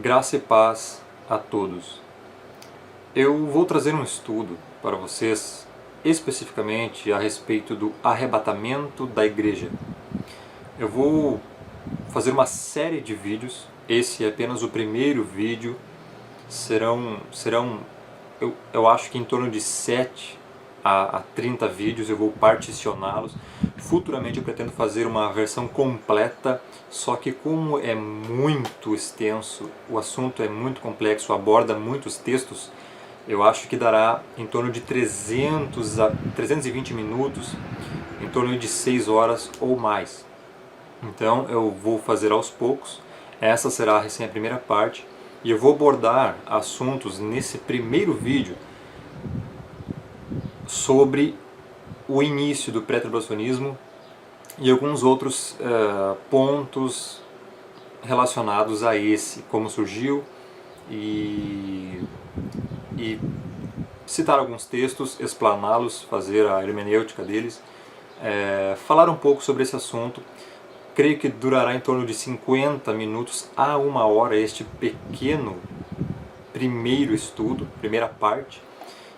Graça e paz a todos. Eu vou trazer um estudo para vocês especificamente a respeito do arrebatamento da igreja. Eu vou fazer uma série de vídeos, esse é apenas o primeiro vídeo, serão eu acho que em torno de 7 a 30 vídeos, eu vou particioná-los. Futuramente eu pretendo fazer uma versão completa, só que como é muito extenso, o assunto é muito complexo, aborda muitos textos, eu acho que dará em torno de 300 a 320 minutos, em torno de 6 horas ou mais. Então eu vou fazer aos poucos, essa será a primeira parte, e eu vou abordar assuntos nesse primeiro vídeo sobre o início do pré-tribulacionismo e alguns outros pontos relacionados a esse, como surgiu, e citar alguns textos, explaná-los, fazer a hermenêutica deles, falar um pouco sobre esse assunto. Creio que durará em torno de 50 minutos a 1 hora este pequeno primeiro estudo, primeira parte.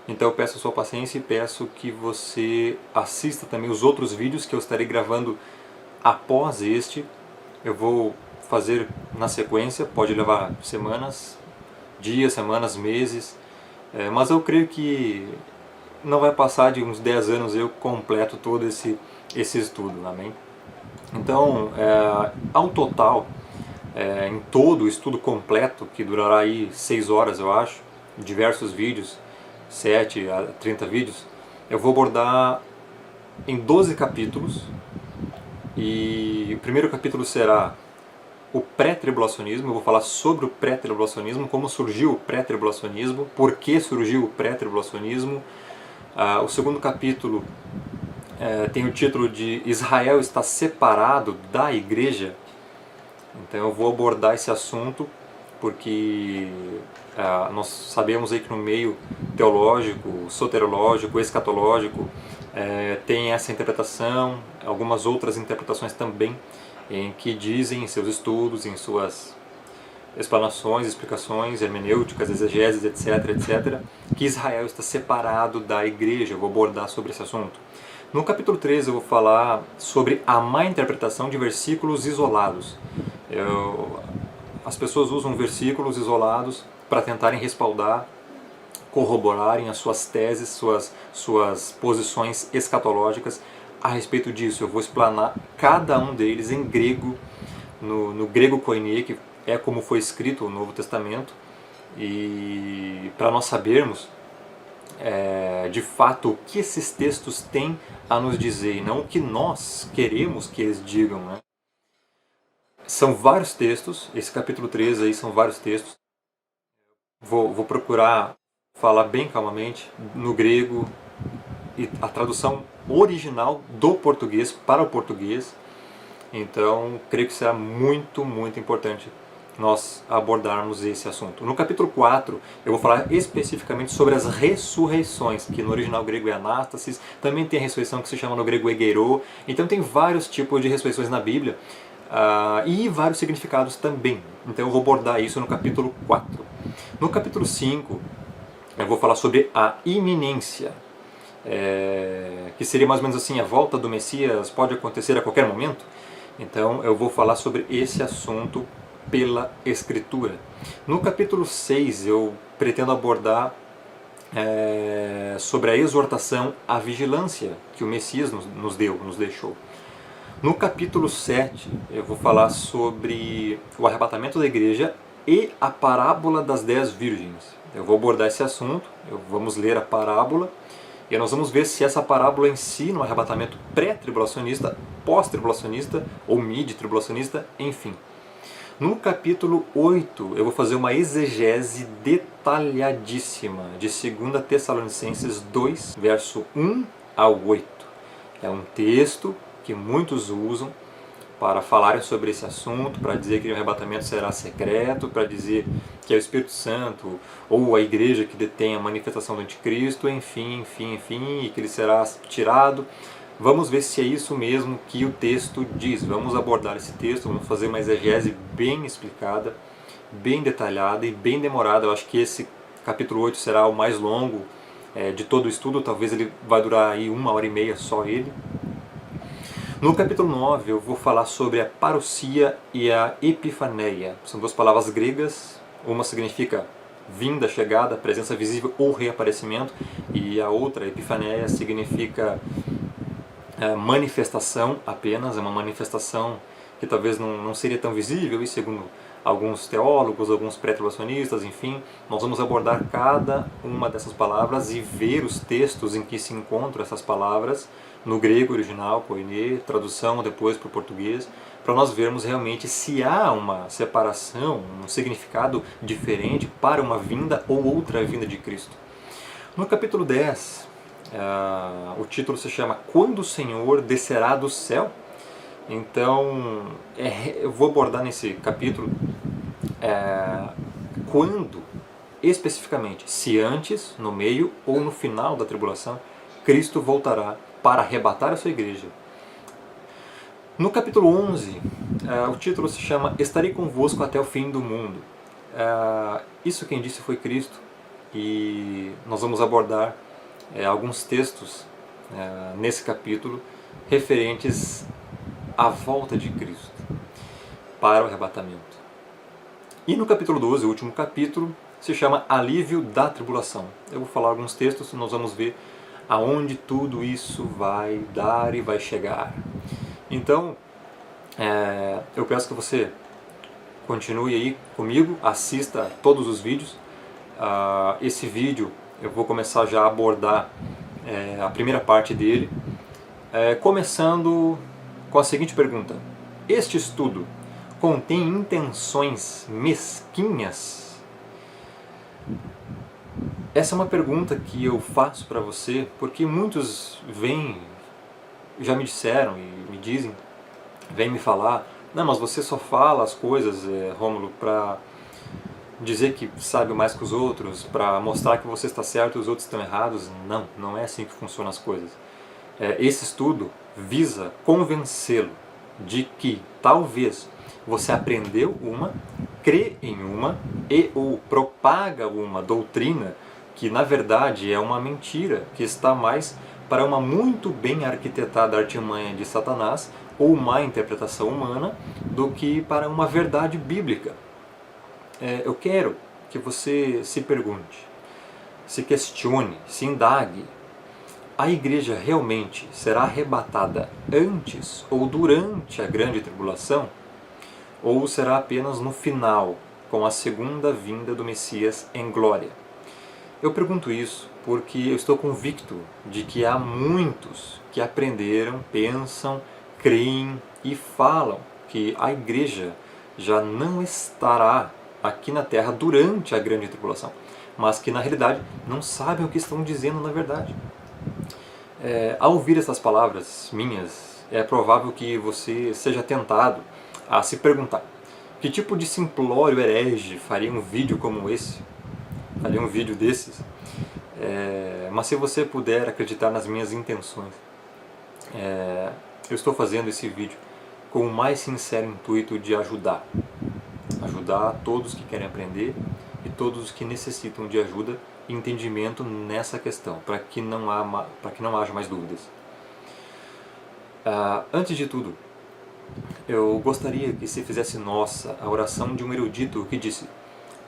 Então eu peço a sua paciência e peço que você assista também os outros vídeos que eu estarei gravando após este. Eu vou fazer na sequência, pode levar semanas, dias, semanas, meses, mas eu creio que não vai passar de uns 10 anos eu completo todo esse estudo, amém? Então, ao total, em todo o estudo completo, que durará aí 6 horas eu acho, diversos vídeos, 7 a 30 vídeos, eu vou abordar em 12 capítulos, e o primeiro capítulo será o pré-tribulacionismo. Eu vou falar sobre o pré-tribulacionismo, como surgiu o pré-tribulacionismo, por que surgiu o pré-tribulacionismo. O segundo capítulo tem o título de Israel está separado da igreja. Então eu vou abordar esse assunto porque nós sabemos aí que no meio teológico, soterológico, escatológico tem essa interpretação, algumas outras interpretações também, em que dizem em seus estudos, em suas explanações, explicações, hermenêuticas, exegeses, etc., que Israel está separado da igreja. Eu vou abordar sobre esse assunto. No capítulo 13 eu vou falar sobre a má interpretação de versículos isolados. As pessoas usam versículos isolados para tentarem respaldar, corroborarem as suas teses, suas posições escatológicas a respeito disso. Eu vou explanar cada um deles em grego, no grego koiné, que é como foi escrito o Novo Testamento, e para nós sabermos de fato o que esses textos têm a nos dizer, e não o que nós queremos que eles digam, né? São vários textos, esse capítulo 13 aí são vários textos. Vou procurar falar bem calmamente no grego, e a tradução original do português para o português. Então creio que será muito, muito importante nós abordarmos esse assunto. No capítulo 4 eu vou falar especificamente sobre as ressurreições, que no original grego é anástasis, também tem a ressurreição que se chama no grego egeiro. Então tem vários tipos de ressurreições na Bíblia, e vários significados também. Então eu vou abordar isso no capítulo 4. No capítulo 5 eu vou falar sobre a iminência, que seria mais ou menos assim, a volta do Messias pode acontecer a qualquer momento. Então eu vou falar sobre esse assunto pela Escritura. No capítulo 6 eu pretendo abordar sobre a exortação à vigilância que o Messias nos deixou. No capítulo 7 eu vou falar sobre o arrebatamento da igreja e a parábola das 10 virgens. Eu vou abordar esse assunto, vamos ler a parábola, e nós vamos ver se essa parábola ensina um arrebatamento pré-tribulacionista, pós-tribulacionista ou mid-tribulacionista, enfim. No capítulo 8 eu vou fazer uma exegese detalhadíssima de 2 Tessalonicenses 2, verso 1 ao 8. É um texto que muitos usam para falarem sobre esse assunto, para dizer que o arrebatamento será secreto, para dizer que é o Espírito Santo ou a igreja que detém a manifestação do anticristo, enfim, e que ele será tirado. Vamos ver se é isso mesmo que o texto diz. Vamos abordar esse texto, vamos fazer uma exegese bem explicada bem detalhada e bem demorada. Eu acho que esse capítulo 8 será o mais longo de todo o estudo, talvez ele vai durar aí 1h30 só ele. No capítulo 9 eu vou falar sobre a parousia e a epifaneia. São duas palavras gregas, uma significa vinda, chegada, presença visível ou reaparecimento, e a outra, epifaneia, significa manifestação apenas, é uma manifestação que talvez não seria tão visível, e segundo alguns teólogos, alguns pré-tribulacionistas, enfim, nós vamos abordar cada uma dessas palavras e ver os textos em que se encontram essas palavras no grego original, koine, tradução depois para o português, para nós vermos realmente se há uma separação, um significado diferente para uma vinda ou outra vinda de Cristo. No capítulo 10, o título se chama Quando o Senhor Descerá do Céu. Então, eu vou abordar nesse capítulo quando, especificamente, se antes, no meio ou no final da tribulação, Cristo voltará para arrebatar a sua igreja. No capítulo 11, o título se chama Estarei convosco até o fim do mundo. Isso quem disse foi Cristo, e nós vamos abordar alguns textos nesse capítulo referentes à volta de Cristo para o arrebatamento. E no capítulo 12, o último capítulo, se chama Alívio da Tribulação. Eu vou falar alguns textos e nós vamos ver aonde tudo isso vai dar e vai chegar. Então, eu peço que você continue aí comigo, assista todos os vídeos. Esse vídeo eu vou começar já a abordar a primeira parte dele, começando com a seguinte pergunta: este estudo contém intenções mesquinhas? Essa é uma pergunta que eu faço para você porque muitos já me disseram e me dizem, vêm me falar: não, mas você só fala as coisas, Rômulo, para dizer que sabe mais que os outros, para mostrar que você está certo e os outros estão errados. Não, não é assim que funcionam as coisas. Esse estudo visa convencê-lo de que talvez você aprendeu uma, crê em uma e ou propaga uma doutrina que na verdade é uma mentira, que está mais para uma muito bem arquitetada artimanha de Satanás ou uma interpretação humana do que para uma verdade bíblica. Eu quero que você se pergunte, se questione, se indague: a igreja realmente será arrebatada antes ou durante a grande tribulação? Ou será apenas no final, com a segunda vinda do Messias em glória? Eu pergunto isso porque eu estou convicto de que há muitos que aprenderam, pensam, creem e falam que a igreja já não estará aqui na terra durante a grande tribulação, mas que na realidade não sabem o que estão dizendo na verdade. Ao ouvir essas palavras minhas, é provável que você seja tentado a se perguntar: que tipo de simplório herege faria um vídeo como esse? Faria um vídeo desses? Mas se você puder acreditar nas minhas intenções, eu estou fazendo esse vídeo com o mais sincero intuito de ajudar todos que querem aprender e todos os que necessitam de ajuda e entendimento nessa questão, para que não haja mais dúvidas. Antes de tudo, eu gostaria que se fizesse nossa a oração de um erudito que disse: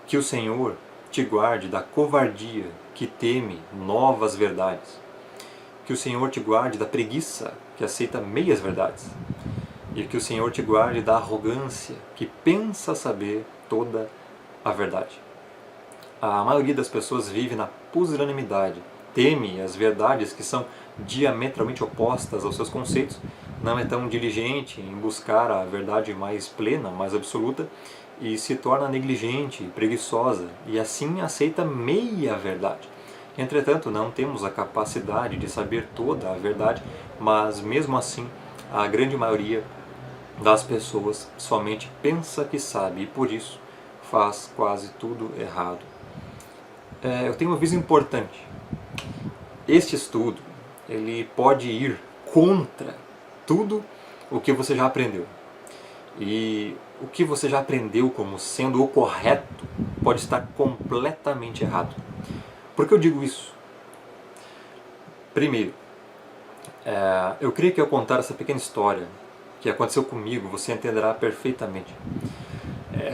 que o Senhor te guarde da covardia que teme novas verdades, que o Senhor te guarde da preguiça que aceita meias verdades, e que o Senhor te guarde da arrogância que pensa saber toda a verdade. A maioria das pessoas vive na pusilanimidade, teme as verdades que são diametralmente opostas aos seus conceitos, não é tão diligente em buscar a verdade mais plena, mais absoluta, e se torna negligente e preguiçosa, e assim aceita meia verdade. Entretanto, não temos a capacidade de saber toda a verdade, mas mesmo assim, a grande maioria das pessoas somente pensa que sabe e por isso faz quase tudo errado. Eu tenho um aviso importante. Este estudo ele pode ir contra tudo o que você já aprendeu. E o que você já aprendeu como sendo o correto pode estar completamente errado. Por que eu digo isso? Primeiro, eu creio que ao contar essa pequena história que aconteceu comigo, você entenderá perfeitamente.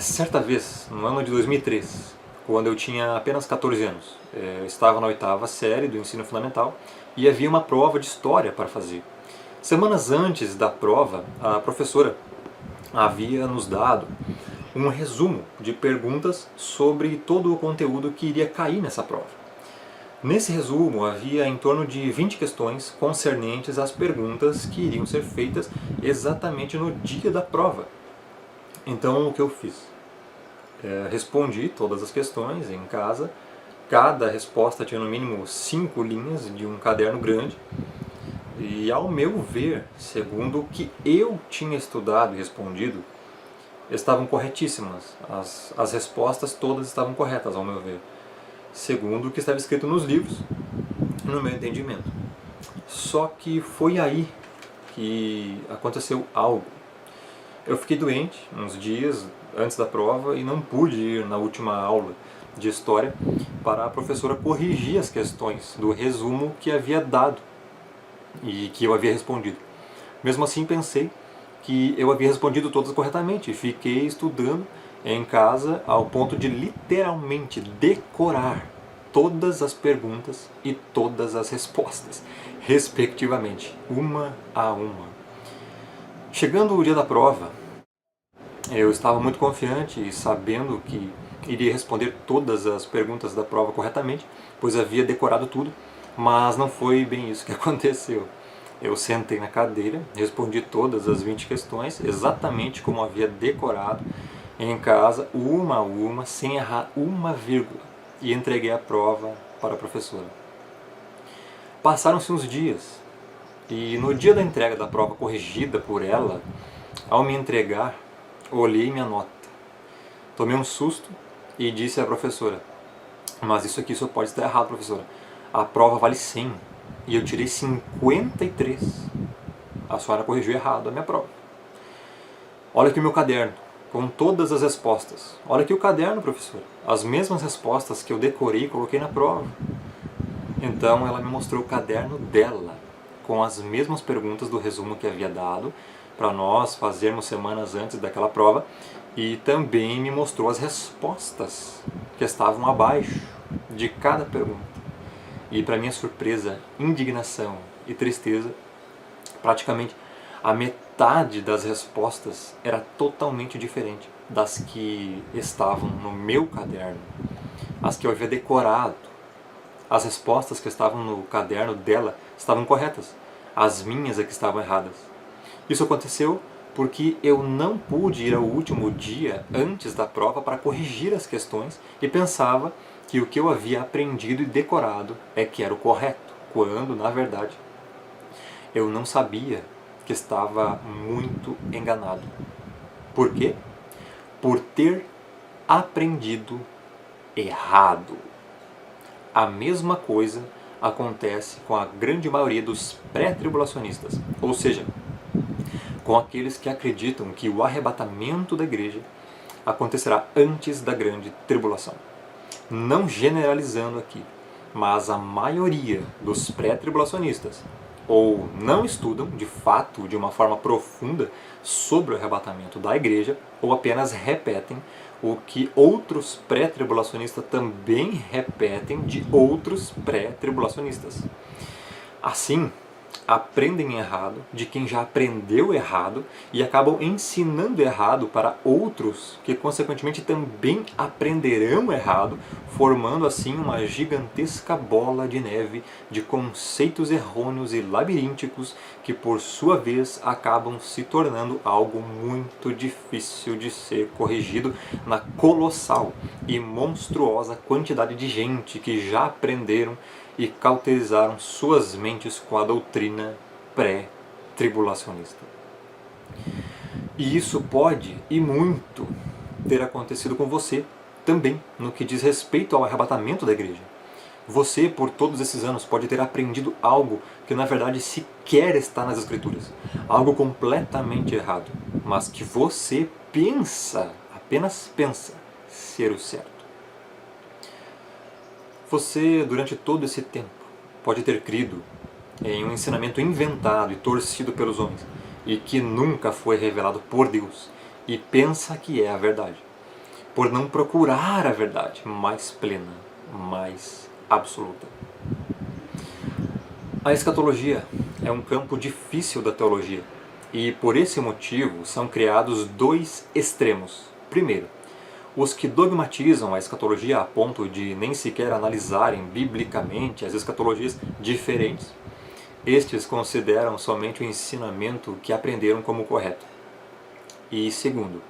Certa vez, no ano de 2003, quando eu tinha apenas 14 anos, estava na 8ª série do ensino fundamental e havia uma prova de história para fazer. Semanas antes da prova, a professora havia nos dado um resumo de perguntas sobre todo o conteúdo que iria cair nessa prova. Nesse resumo havia em torno de 20 questões concernentes às perguntas que iriam ser feitas exatamente no dia da prova. Então o que eu fiz? Respondi todas as questões em casa. Cada resposta tinha no mínimo 5 linhas de um caderno grande. E ao meu ver, segundo o que eu tinha estudado e respondido, estavam corretíssimas. As respostas todas estavam corretas, ao meu ver, segundo o que estava escrito nos livros, no meu entendimento. Só que foi aí que aconteceu algo. Eu fiquei doente uns dias antes da prova e não pude ir na última aula de história para a professora corrigir as questões do resumo que havia dado e que eu havia respondido. Mesmo assim, pensei que eu havia respondido todas corretamente e fiquei estudando em casa ao ponto de literalmente decorar todas as perguntas e todas as respostas, respectivamente, uma a uma. Chegando o dia da prova, eu estava muito confiante e sabendo que iria responder todas as perguntas da prova corretamente, pois havia decorado tudo, mas não foi bem isso que aconteceu. Eu sentei na cadeira, respondi todas as 20 questões, exatamente como havia decorado em casa, uma a uma, sem errar uma vírgula, e entreguei a prova para a professora. Passaram-se uns dias, e no dia da entrega da prova corrigida por ela, ao me entregar, olhei minha nota. Tomei um susto e disse à professora: mas isso aqui só pode estar errado, professora. A prova vale 100 e eu tirei 53. A senhora corrigiu errado a minha prova. Olha aqui o meu caderno, com todas as respostas. Olha aqui o caderno, professora. As mesmas respostas que eu decorei e coloquei na prova. Então ela me mostrou o caderno dela, com as mesmas perguntas do resumo que havia dado para nós fazermos semanas antes daquela prova, e também me mostrou as respostas que estavam abaixo de cada pergunta. E para minha surpresa, indignação e tristeza, praticamente a metade das respostas era totalmente diferente das que estavam no meu caderno, as que eu havia decorado. As respostas que estavam no caderno dela estavam corretas, as minhas é que estavam erradas. Isso aconteceu porque eu não pude ir ao último dia antes da prova para corrigir as questões e pensava que o que eu havia aprendido e decorado é que era o correto, quando, na verdade, eu não sabia que estava muito enganado. Por quê? Por ter aprendido errado. A mesma coisa acontece com a grande maioria dos pré-tribulacionistas, ou seja, com aqueles que acreditam que o arrebatamento da igreja acontecerá antes da grande tribulação. Não generalizando aqui, mas a maioria dos pré-tribulacionistas ou não estudam, de fato, de uma forma profunda sobre o arrebatamento da igreja, ou apenas repetem o que outros pré-tribulacionistas também repetem de outros pré-tribulacionistas. Assim, aprendem errado de quem já aprendeu errado e acabam ensinando errado para outros que consequentemente também aprenderão errado, formando assim uma gigantesca bola de neve de conceitos errôneos e labirínticos que por sua vez acabam se tornando algo muito difícil de ser corrigido na colossal e monstruosa quantidade de gente que já aprenderam e cauterizaram suas mentes com a doutrina pré-tribulacionista. E isso pode, e muito, ter acontecido com você também, no que diz respeito ao arrebatamento da igreja. Você, por todos esses anos, pode ter aprendido algo que na verdade sequer está nas Escrituras. Algo completamente errado. mas que você pensa, apenas pensa, ser o certo. Você, durante todo esse tempo, pode ter crido em um ensinamento inventado e torcido pelos homens e que nunca foi revelado por Deus e pensa que é a verdade, por não procurar a verdade mais plena, mais absoluta. A escatologia é um campo difícil da teologia e por esse motivo são criados dois extremos. Primeiro, os que dogmatizam a escatologia a ponto de nem sequer analisarem biblicamente as escatologias diferentes. Estes consideram somente o ensinamento que aprenderam como correto. E segundo,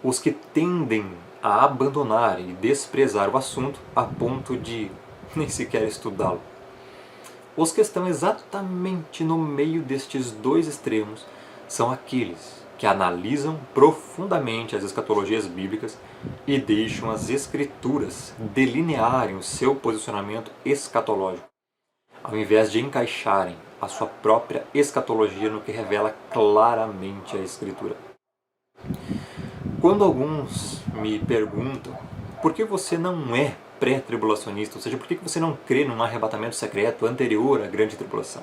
os que tendem a abandonar e desprezar o assunto a ponto de nem sequer estudá-lo. Os que estão exatamente no meio destes dois extremos são aqueles que analisam profundamente as escatologias bíblicas e deixam as escrituras delinearem o seu posicionamento escatológico, ao invés de encaixarem a sua própria escatologia no que revela claramente a escritura. Quando alguns me perguntam por que você não é pré-tribulacionista, ou seja, por que você não crê num arrebatamento secreto anterior à grande tribulação,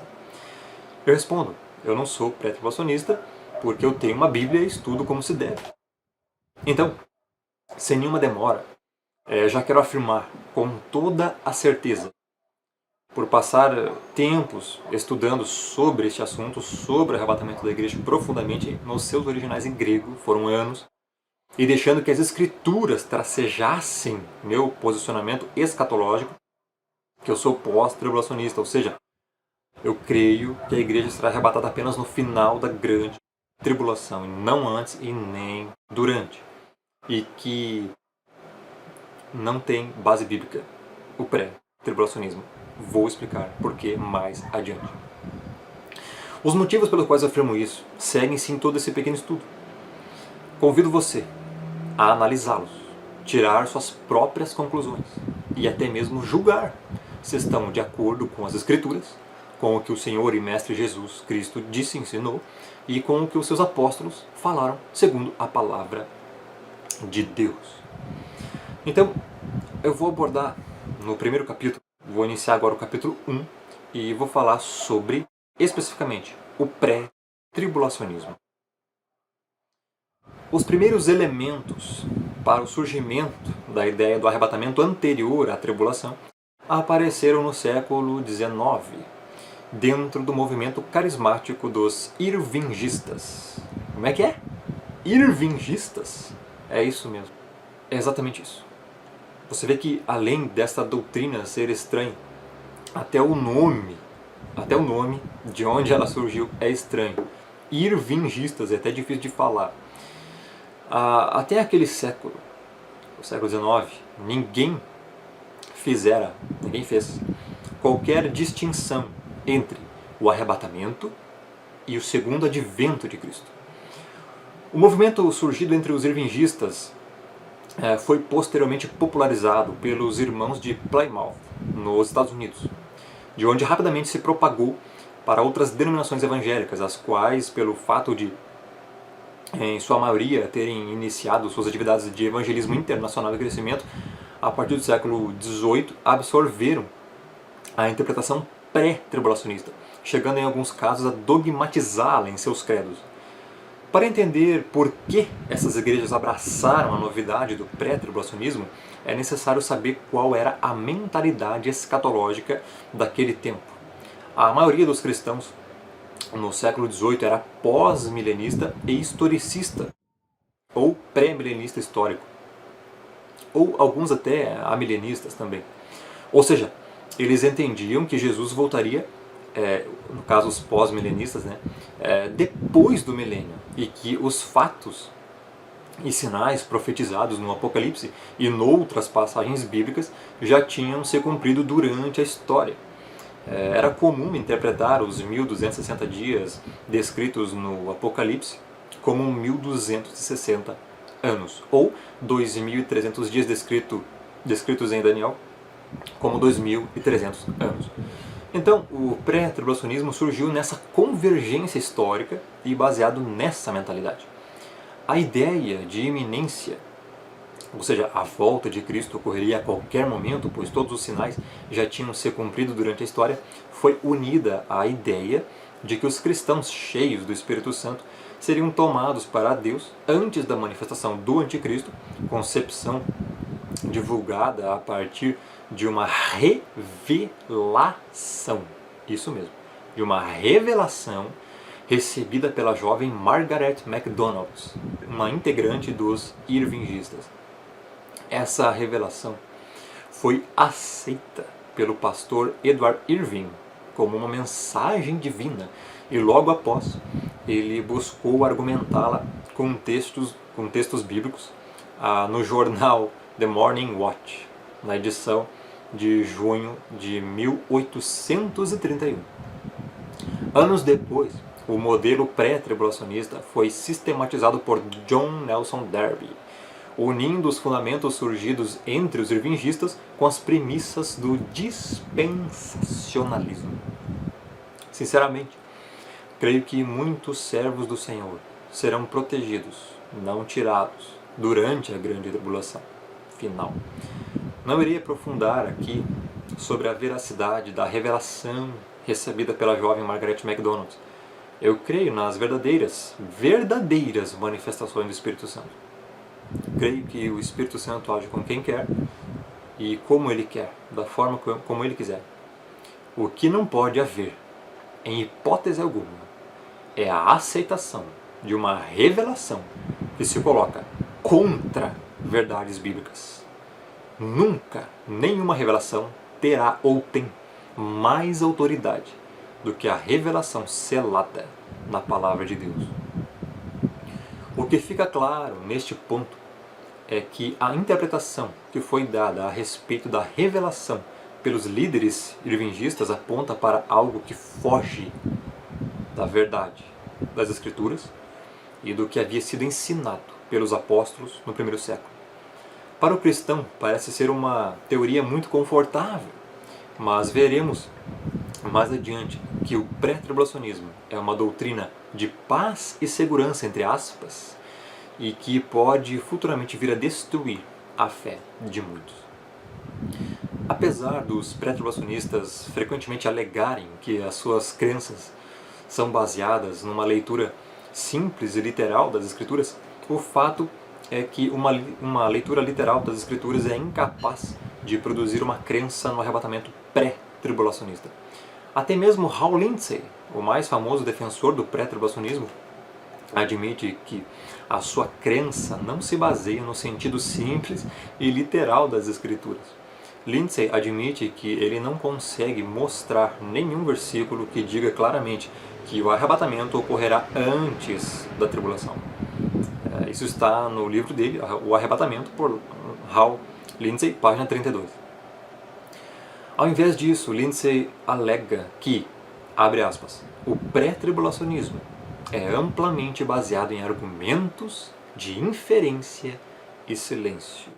eu respondo, eu não sou pré-tribulacionista porque eu tenho uma Bíblia e estudo como se deve. Então, sem nenhuma demora, já quero afirmar com toda a certeza, por passar tempos estudando sobre este assunto, sobre o arrebatamento da igreja profundamente nos seus originais em grego, foram anos, e deixando que as escrituras tracejassem meu posicionamento escatológico, que eu sou pós-tribulacionista, ou seja, eu creio que a igreja será arrebatada apenas no final da grande tribulação, e não antes e nem durante, e que não tem base bíblica o pré-tribulacionismo. Vou explicar por que mais adiante. Os motivos pelos quais eu afirmo isso seguem-se em todo esse pequeno estudo. Convido você a analisá-los, tirar suas próprias conclusões e até mesmo julgar se estão de acordo com as Escrituras, com o que o Senhor e Mestre Jesus Cristo disse e ensinou e com o que os seus apóstolos falaram segundo a palavra de Deus. Então, eu vou abordar no primeiro capítulo, vou iniciar agora o capítulo 1 e vou falar sobre, especificamente, o pré-tribulacionismo. Os primeiros elementos para o surgimento da ideia do arrebatamento anterior à tribulação apareceram no século XIX, dentro do movimento carismático dos Irvingistas. Como é que é? Irvingistas? É isso mesmo. É exatamente isso. Você vê que além desta doutrina ser estranha, até o nome de onde ela surgiu é estranho. Irvingistas é até difícil de falar. Até aquele século, o século XIX, ninguém fez qualquer distinção entre o arrebatamento e o segundo advento de Cristo. O movimento surgido entre os irvingistas foi posteriormente popularizado pelos irmãos de Plymouth, nos Estados Unidos, de onde rapidamente se propagou para outras denominações evangélicas, as quais, pelo fato de, em sua maioria, terem iniciado suas atividades de evangelismo internacional e crescimento, a partir do século XVIII, absorveram a interpretação pré-tribulacionista, chegando em alguns casos a dogmatizá-la em seus credos. Para entender por que essas igrejas abraçaram a novidade do pré-tribulacionismo, é necessário saber qual era a mentalidade escatológica daquele tempo. A maioria dos cristãos no século XVIII era pós-milenista e historicista, ou pré-milenista histórico, ou alguns até amilenistas também. Ou seja, eles entendiam que Jesus voltaria, no caso os pós-milenistas, depois do milênio, e que os fatos e sinais profetizados no Apocalipse e noutras passagens bíblicas já tinham se cumprido durante a história. Era comum interpretar os 1260 dias descritos no Apocalipse como 1260 anos, ou 2300 dias descritos em Daniel como 2300 anos. Então, o pré-tribulacionismo surgiu nessa convergência histórica e baseado nessa mentalidade. A ideia de iminência, ou seja, a volta de Cristo ocorreria a qualquer momento, pois todos os sinais já tinham se cumprido durante a história, foi unida à ideia de que os cristãos cheios do Espírito Santo seriam tomados para Deus antes da manifestação do Anticristo, concepção divulgada a partir de uma revelação. Isso mesmo, de uma revelação recebida pela jovem Margaret MacDonald, uma integrante dos Irvingistas. Essa revelação foi aceita pelo pastor Edward Irving como uma mensagem divina e logo após ele buscou argumentá-la com textos bíblicos no jornal The Morning Watch, na edição de junho de 1831. Anos depois, o modelo pré-tribulacionista foi sistematizado por John Nelson Darby, unindo os fundamentos surgidos entre os irvingistas com as premissas do dispensacionalismo. Sinceramente, creio que muitos servos do Senhor serão protegidos, não tirados, durante a grande tribulação final. Não irei aprofundar aqui sobre a veracidade da revelação recebida pela jovem Margaret MacDonald. Eu creio nas verdadeiras manifestações do Espírito Santo. Creio que o Espírito Santo age com quem quer e como ele quer, da forma como ele quiser. O que não pode haver, em hipótese alguma, é a aceitação de uma revelação que se coloca contra verdades bíblicas. Nunca nenhuma revelação terá ou tem mais autoridade do que a revelação selada na palavra de Deus. O que fica claro neste ponto é que a interpretação que foi dada a respeito da revelação pelos líderes irvingistas aponta para algo que foge da verdade das Escrituras e do que havia sido ensinado pelos apóstolos no primeiro século. Para o cristão parece ser uma teoria muito confortável, mas veremos mais adiante que o pré-tribulacionismo é uma doutrina de paz e segurança, entre aspas, e que pode futuramente vir a destruir a fé de muitos. Apesar dos pré-tribulacionistas frequentemente alegarem que as suas crenças são baseadas numa leitura simples e literal das Escrituras, o fato é que uma leitura literal das Escrituras é incapaz de produzir uma crença no arrebatamento pré-tribulacionista. Até mesmo Hal Lindsey, o mais famoso defensor do pré-tribulacionismo, admite que a sua crença não se baseia no sentido simples e literal das Escrituras. Lindsey admite que ele não consegue mostrar nenhum versículo que diga claramente que o arrebatamento ocorrerá antes da tribulação. Isso está no livro dele, O Arrebatamento, por Hal Lindsey, página 32. Ao invés disso, Lindsey alega que, abre aspas, o pré-tribulacionismo é amplamente baseado em argumentos de inferência e silêncio.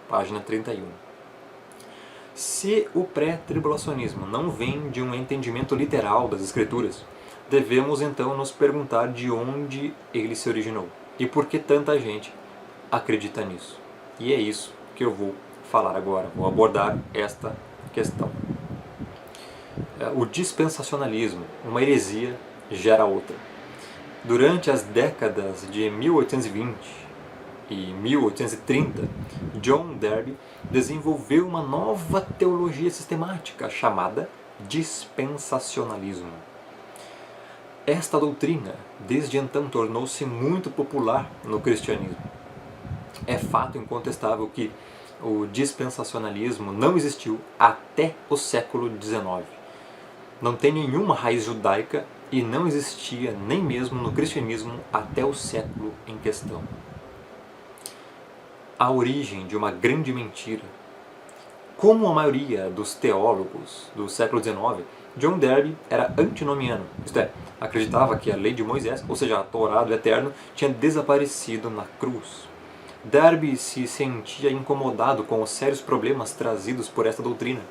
Página 31. Se o pré-tribulacionismo não vem de um entendimento literal das Escrituras, devemos então nos perguntar de onde ele se originou e por que tanta gente acredita nisso. E é isso que eu vou falar agora, vou abordar esta questão. O dispensacionalismo, uma heresia, gera outra. Durante as décadas de 1820 e 1830, John Darby desenvolveu uma nova teologia sistemática chamada dispensacionalismo. Esta doutrina, desde então, tornou-se muito popular no cristianismo. É fato incontestável que o dispensacionalismo não existiu até o século XIX. Não tem nenhuma raiz judaica e não existia nem mesmo no cristianismo até o século em questão. A origem de uma grande mentira. Como a maioria dos teólogos do século XIX, John Darby era antinomiano, isto é, acreditava que a lei de Moisés, ou seja, a Torá do Eterno, tinha desaparecido na cruz. Darby se sentia incomodado com os sérios problemas trazidos por esta doutrina.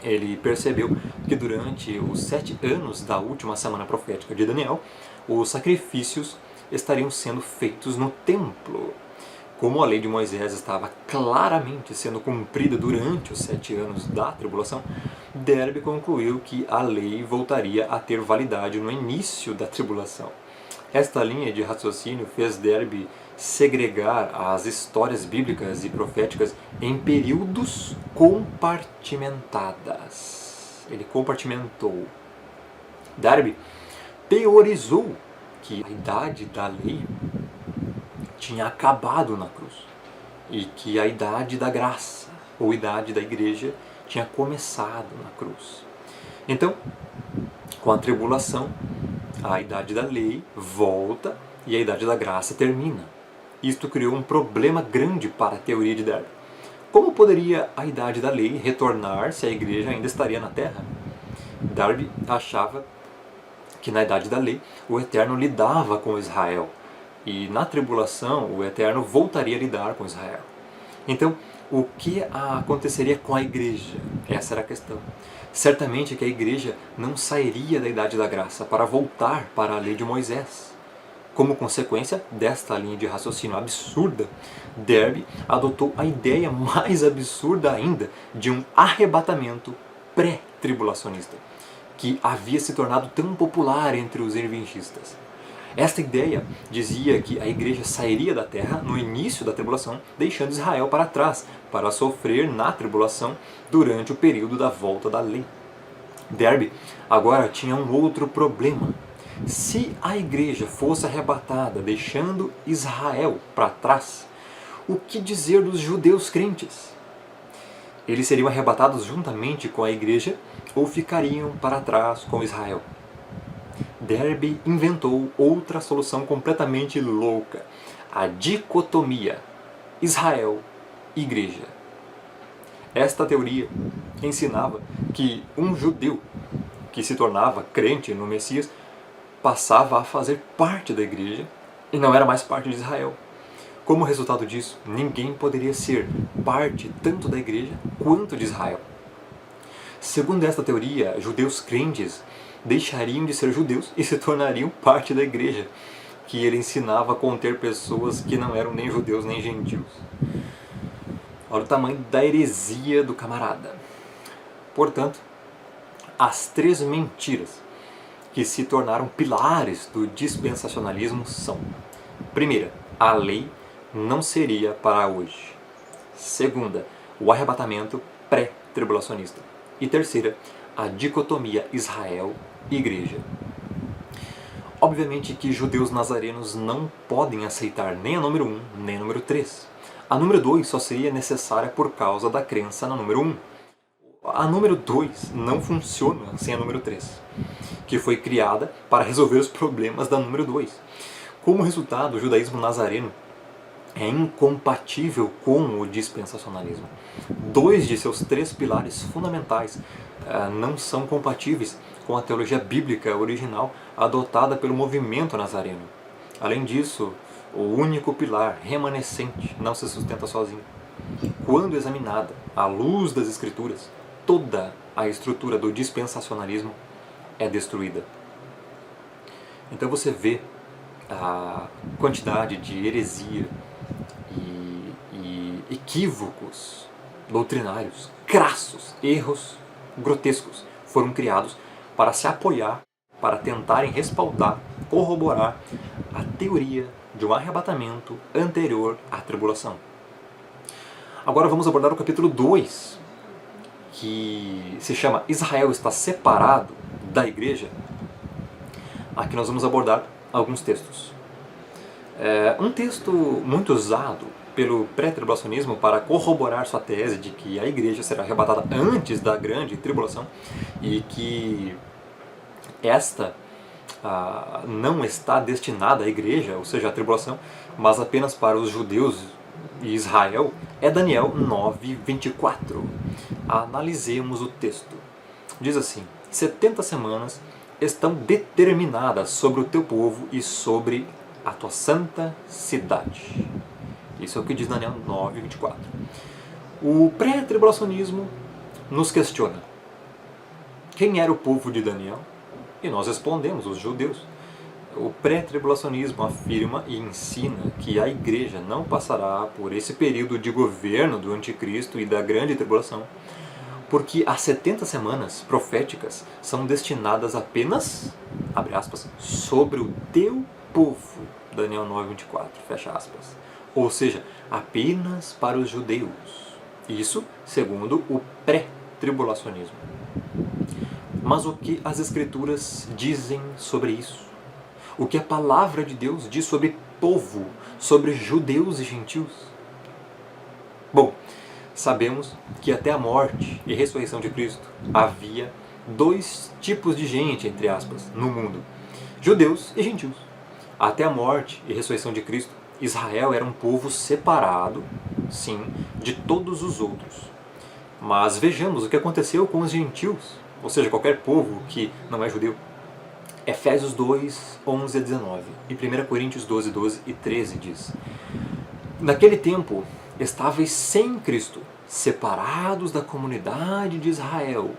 Ele percebeu que durante os 7 anos da última semana profética de Daniel, os sacrifícios estariam sendo feitos no templo. Como a lei de Moisés estava claramente sendo cumprida durante os 7 anos da tribulação, Derbe concluiu que a lei voltaria a ter validade no início da tribulação. Esta linha de raciocínio fez Derbe segregar as histórias bíblicas e proféticas em períodos compartimentadas. Ele compartimentou. Derbe teorizou que a idade da lei tinha acabado na cruz e que a idade da graça, ou idade da igreja, tinha começado na cruz. Então, com a tribulação, a idade da lei volta e a idade da graça termina. Isto criou um problema grande para a teoria de Derbe. Como poderia a idade da lei retornar se a igreja ainda estaria na terra? Derbe achava que na idade da lei o Eterno lidava com Israel e na tribulação o Eterno voltaria a lidar com Israel. Então, o que aconteceria com a igreja? Essa era a questão. Certamente que a igreja não sairia da idade da graça para voltar para a lei de Moisés. Como consequência desta linha de raciocínio absurda, Derbe adotou a ideia mais absurda ainda de um arrebatamento pré-tribulacionista, que havia se tornado tão popular entre os irvingistas. Esta ideia dizia que a igreja sairia da terra no início da tribulação, deixando Israel para trás, para sofrer na tribulação durante o período da volta da lei. Derbe agora tinha um outro problema. Se a igreja fosse arrebatada, deixando Israel para trás, o que dizer dos judeus crentes? Eles seriam arrebatados juntamente com a igreja ou ficariam para trás com Israel? Derbe inventou outra solução completamente louca, a dicotomia Israel-Igreja. Esta teoria ensinava que um judeu que se tornava crente no Messias passava a fazer parte da igreja e não era mais parte de Israel. Como resultado disso, ninguém poderia ser parte tanto da igreja quanto de Israel. Segundo esta teoria, judeus crentes deixariam de ser judeus e se tornariam parte da igreja, que ele ensinava a conter pessoas que não eram nem judeus nem gentios. Olha o tamanho da heresia do camarada. Portanto, as 3 mentiras que se tornaram pilares do dispensacionalismo são: primeira, a lei não seria para hoje. Segunda, o arrebatamento pré-tribulacionista. E terceira, a dicotomia Israel-Igreja. Obviamente que judeus nazarenos não podem aceitar nem a número 1, nem a número 3. A número 2 só seria necessária por causa da crença na número 1. A número 2 não funciona sem a número 3, que foi criada para resolver os problemas da número 2. Como resultado, o judaísmo nazareno é incompatível com o dispensacionalismo. 2 de seus 3 pilares fundamentais não são compatíveis com a teologia bíblica original adotada pelo movimento nazareno. Além disso, o único pilar remanescente não se sustenta sozinho. Quando examinada à luz das Escrituras, toda a estrutura do dispensacionalismo é destruída. Então você vê a quantidade de heresia e equívocos doutrinários, crassos, erros grotescos foram criados para se apoiar, para tentarem respaldar, corroborar a teoria de um arrebatamento anterior à tribulação. Agora vamos abordar o capítulo 2, que se chama Israel está separado da igreja. Aqui nós vamos abordar alguns textos. Um texto muito usado pelo pré-tribulacionismo para corroborar sua tese de que a igreja será arrebatada antes da grande tribulação e que esta não está destinada à igreja, ou seja, à tribulação, mas apenas para os judeus e Israel, é Daniel 9:24. Analisemos o texto. Diz assim: 70 semanas estão determinadas sobre o teu povo e sobre a tua santa cidade. Isso é o que diz Daniel 9:24. O pré-tribulacionismo nos questiona: quem era o povo de Daniel? E nós respondemos, os judeus. O pré-tribulacionismo afirma e ensina que a igreja não passará por esse período de governo do anticristo e da grande tribulação, porque as 70 semanas proféticas são destinadas apenas, abre aspas, sobre o teu povo, Daniel 9:24, fecha aspas. Ou seja, apenas para os judeus. Isso segundo o pré-tribulacionismo. Mas o que as Escrituras dizem sobre isso? O que a palavra de Deus diz sobre povo, sobre judeus e gentios? Bom, sabemos que até a morte e ressurreição de Cristo havia dois tipos de gente, entre aspas, no mundo: judeus e gentios. Até a morte e ressurreição de Cristo, Israel era um povo separado, sim, de todos os outros. Mas vejamos o que aconteceu com os gentios, ou seja, qualquer povo que não é judeu. Efésios 2, 11 a 19 e 1 Coríntios 12, 12 e 13 diz: naquele tempo estáveis sem Cristo, separados da comunidade de Israel.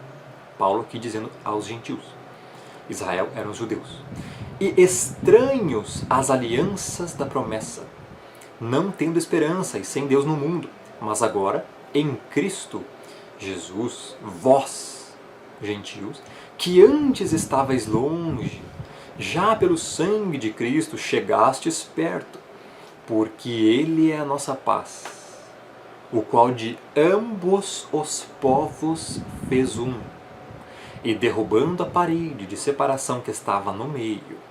Paulo aqui dizendo aos gentios. Israel eram os judeus. E estranhos às alianças da promessa, não tendo esperança e sem Deus no mundo. Mas agora, em Cristo Jesus, vós, gentios, que antes estáveis longe, já pelo sangue de Cristo chegastes perto, porque Ele é a nossa paz, o qual de ambos os povos fez um, e derrubando a parede de separação que estava no meio,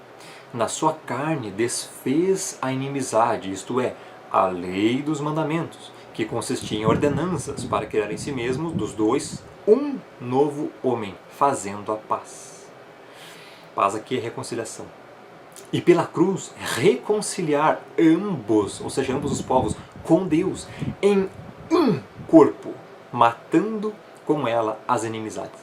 na sua carne desfez a inimizade, isto é, a lei dos mandamentos, que consistia em ordenanças para criar em si mesmo dos dois um novo homem, fazendo a paz. Paz aqui é reconciliação. E pela cruz reconciliar ambos, ou seja, ambos os povos, com Deus, em um corpo, matando com ela as inimizades.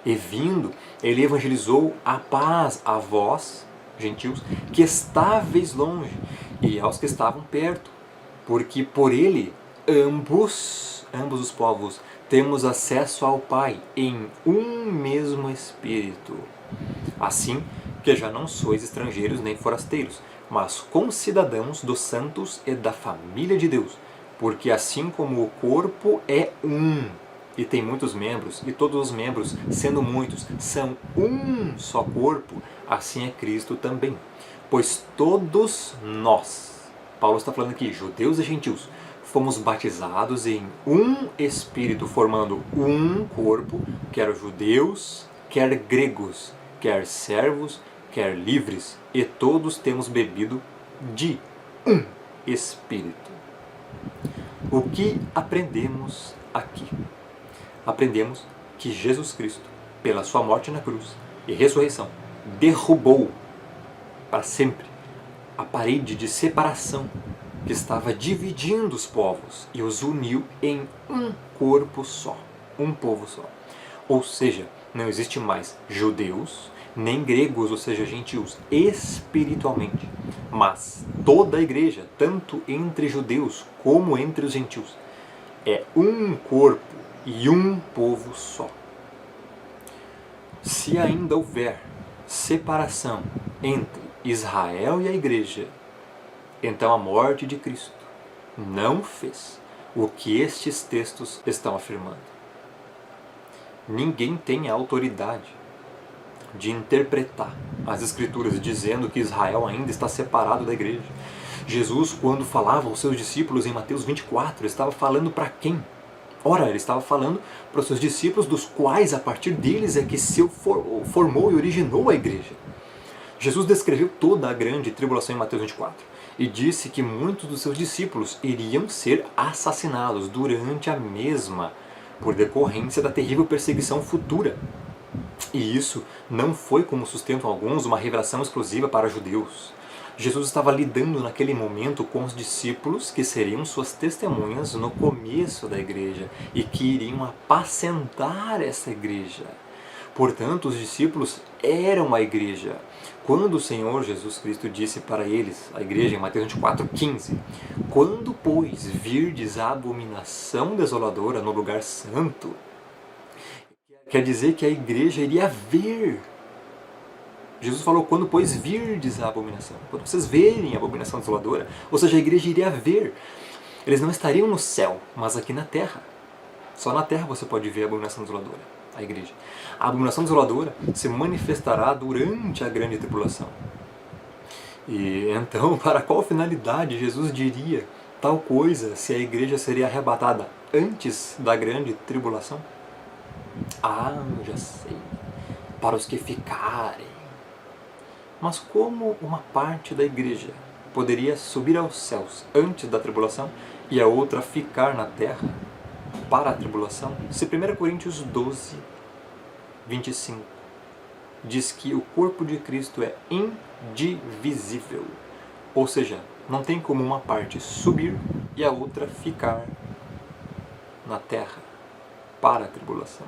E vindo, ele evangelizou a paz a vós, gentios, que estáveis longe, e aos que estavam perto, porque por ele ambos os povos temos acesso ao Pai em um mesmo Espírito. Assim que já não sois estrangeiros nem forasteiros, mas concidadãos dos santos e da família de Deus, porque assim como o corpo é um, e tem muitos membros, e todos os membros, sendo muitos, são um só corpo, assim é Cristo também. Pois todos nós, Paulo está falando aqui, judeus e gentios, fomos batizados em um Espírito, formando um corpo, quer judeus, quer gregos, quer servos, quer livres, e todos temos bebido de um Espírito. O que aprendemos aqui? Aprendemos que Jesus Cristo, pela sua morte na cruz e ressurreição, derrubou para sempre a parede de separação que estava dividindo os povos e os uniu em um corpo só, um povo só. Ou seja, não existe mais judeus, nem gregos, ou seja, gentios, espiritualmente, mas toda a igreja, tanto entre judeus como entre os gentios, é um corpo e um povo só. Se ainda houver separação entre Israel e a igreja, então a morte de Cristo não fez o que estes textos estão afirmando. Ninguém tem a autoridade de interpretar as Escrituras dizendo que Israel ainda está separado da igreja. Jesus, quando falava aos seus discípulos em Mateus 24, estava falando para quem? Ora, ele estava falando para os seus discípulos, dos quais a partir deles é que se formou e originou a igreja. Jesus descreveu toda a grande tribulação em Mateus 24 e disse que muitos dos seus discípulos iriam ser assassinados durante a mesma, por decorrência da terrível perseguição futura. E isso não foi, como sustentam alguns, uma revelação exclusiva para judeus. Jesus estava lidando naquele momento com os discípulos que seriam suas testemunhas no começo da igreja e que iriam apacentar essa igreja. Portanto, os discípulos eram a igreja. Quando o Senhor Jesus Cristo disse para eles, a igreja em Mateus 24:15, quando, pois, virdes a abominação desoladora no lugar santo, quer dizer que a igreja iria ver Jesus falou, quando pois virdes a abominação, quando vocês verem a abominação desoladora, ou seja, a igreja iria ver. Eles não estariam no céu, mas aqui na terra. Só na terra você pode ver a abominação desoladora, a igreja. A abominação desoladora se manifestará durante a grande tribulação. E então, para qual finalidade Jesus diria tal coisa se a igreja seria arrebatada antes da grande tribulação? Ah, eu já sei. Para os que ficarem. Mas como uma parte da igreja poderia subir aos céus antes da tribulação e a outra ficar na terra para a tribulação? Se 1 Coríntios 12, 25 diz que o corpo de Cristo é indivisível, ou seja, não tem como uma parte subir e a outra ficar na terra para a tribulação.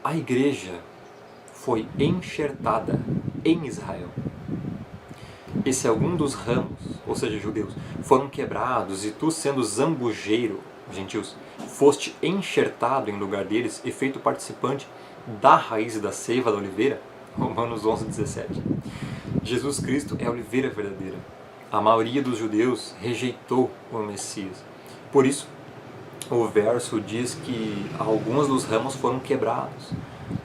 A igreja foi enxertada em Israel. E se algum dos ramos, ou seja, judeus, foram quebrados e tu, sendo zambujeiro, gentios, foste enxertado em lugar deles e feito participante da raiz e da seiva da oliveira, Romanos 11, 17. Jesus Cristo é a oliveira verdadeira. A maioria dos judeus rejeitou o Messias. Por isso, o verso diz que alguns dos ramos foram quebrados,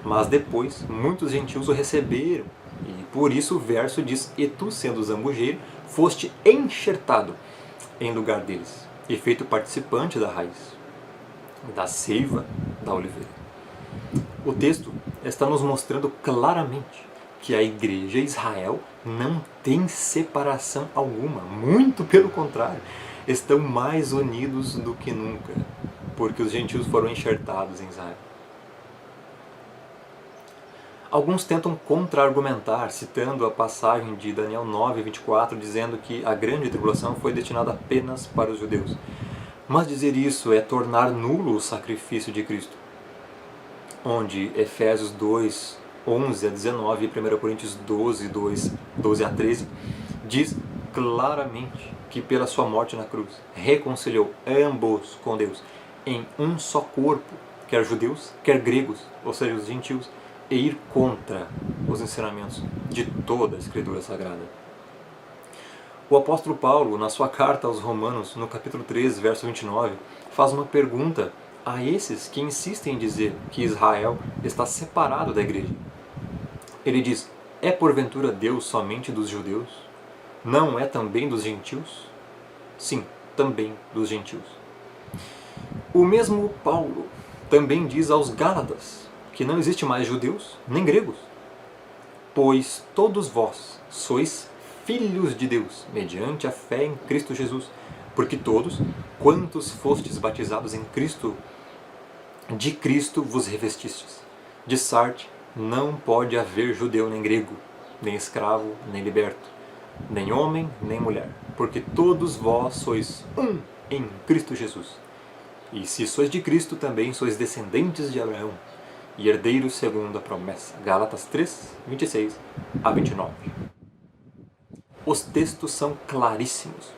mas depois muitos gentios o receberam. E por isso o verso diz, e tu, sendo zambujeiro, foste enxertado em lugar deles e feito participante da raiz, da seiva da oliveira. O texto está nos mostrando claramente que a igreja Israel não tem separação alguma, muito pelo contrário, estão mais unidos do que nunca, porque os gentios foram enxertados em Israel. Alguns tentam contra-argumentar, citando a passagem de Daniel 9, 24, dizendo que a grande tribulação foi destinada apenas para os judeus. Mas dizer isso é tornar nulo o sacrifício de Cristo, onde Efésios 2, 11 a 19 e 1 Coríntios 12, 12 a 13 diz claramente que pela sua morte na cruz reconciliou ambos com Deus em um só corpo, quer judeus, quer gregos, ou seja, os gentios, e ir contra os ensinamentos de toda a Escritura Sagrada. O apóstolo Paulo, na sua carta aos Romanos, no capítulo 13, verso 29, faz uma pergunta a esses que insistem em dizer que Israel está separado da igreja. Ele diz, é porventura Deus somente dos judeus? Não é também dos gentios? Sim, também dos gentios. O mesmo Paulo também diz aos Gálatas que não existe mais judeus nem gregos, pois todos vós sois filhos de Deus, mediante a fé em Cristo Jesus, porque todos, quantos fostes batizados em Cristo, de Cristo vos revestistes. De Sarte, não pode haver judeu nem grego, nem escravo, nem liberto, nem homem, nem mulher, porque todos vós sois um em Cristo Jesus. E se sois de Cristo, também sois descendentes de Abraão, e herdeiros segundo a promessa. Gálatas 3, 26 a 29. Os textos são claríssimos.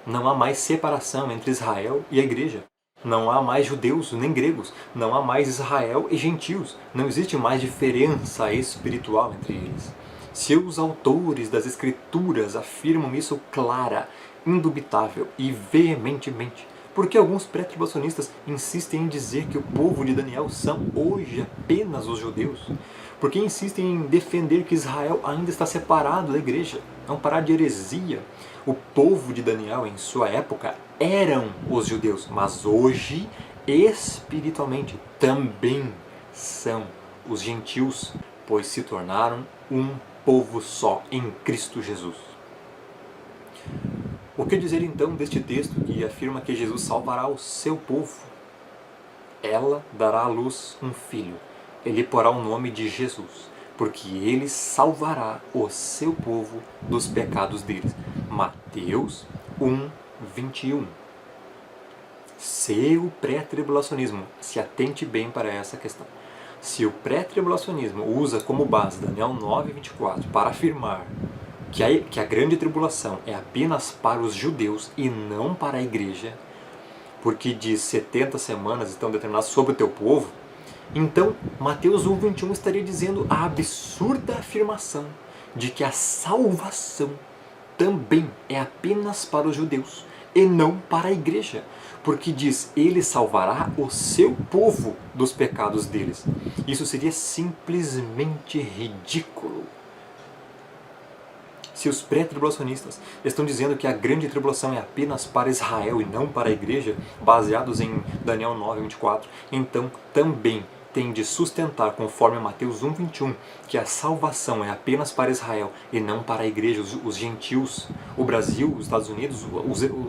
Não há mais separação entre Israel e a igreja. Não há mais judeus nem gregos. Não há mais Israel e gentios. Não existe mais diferença espiritual entre eles. Se os autores das Escrituras afirmam isso clara, indubitável e veementemente, por que alguns pré-tribulacionistas insistem em dizer que o povo de Daniel são hoje apenas os judeus? Por que insistem em defender que Israel ainda está separado da igreja? Não parar de heresia. O povo de Daniel, em sua época, eram os judeus, mas hoje, espiritualmente, também são os gentios, pois se tornaram um povo só em Cristo Jesus. O que dizer então deste texto que afirma que Jesus salvará o seu povo? Ela dará à luz um filho. Ele porá o nome de Jesus, porque ele salvará o seu povo dos pecados deles. Mateus 1, 21. Se o pré-tribulacionismo, se atente bem para essa questão, se o pré-tribulacionismo usa como base Daniel 9, 24 para afirmar que a grande tribulação é apenas para os judeus e não para a igreja, porque de 70 semanas estão determinadas sobre o teu povo, Então, Mateus 1:21 estaria dizendo a absurda afirmação de que a salvação também é apenas para os judeus e não para a igreja, porque diz, ele salvará o seu povo dos pecados deles. Isso seria simplesmente ridículo. Se os pré-tribulacionistas estão dizendo que a grande tribulação é apenas para Israel e não para a igreja, baseados em Daniel 9:24, então também tem de sustentar, conforme Mateus 1:21, que a salvação é apenas para Israel e não para a igreja, os gentios, o Brasil, os Estados Unidos,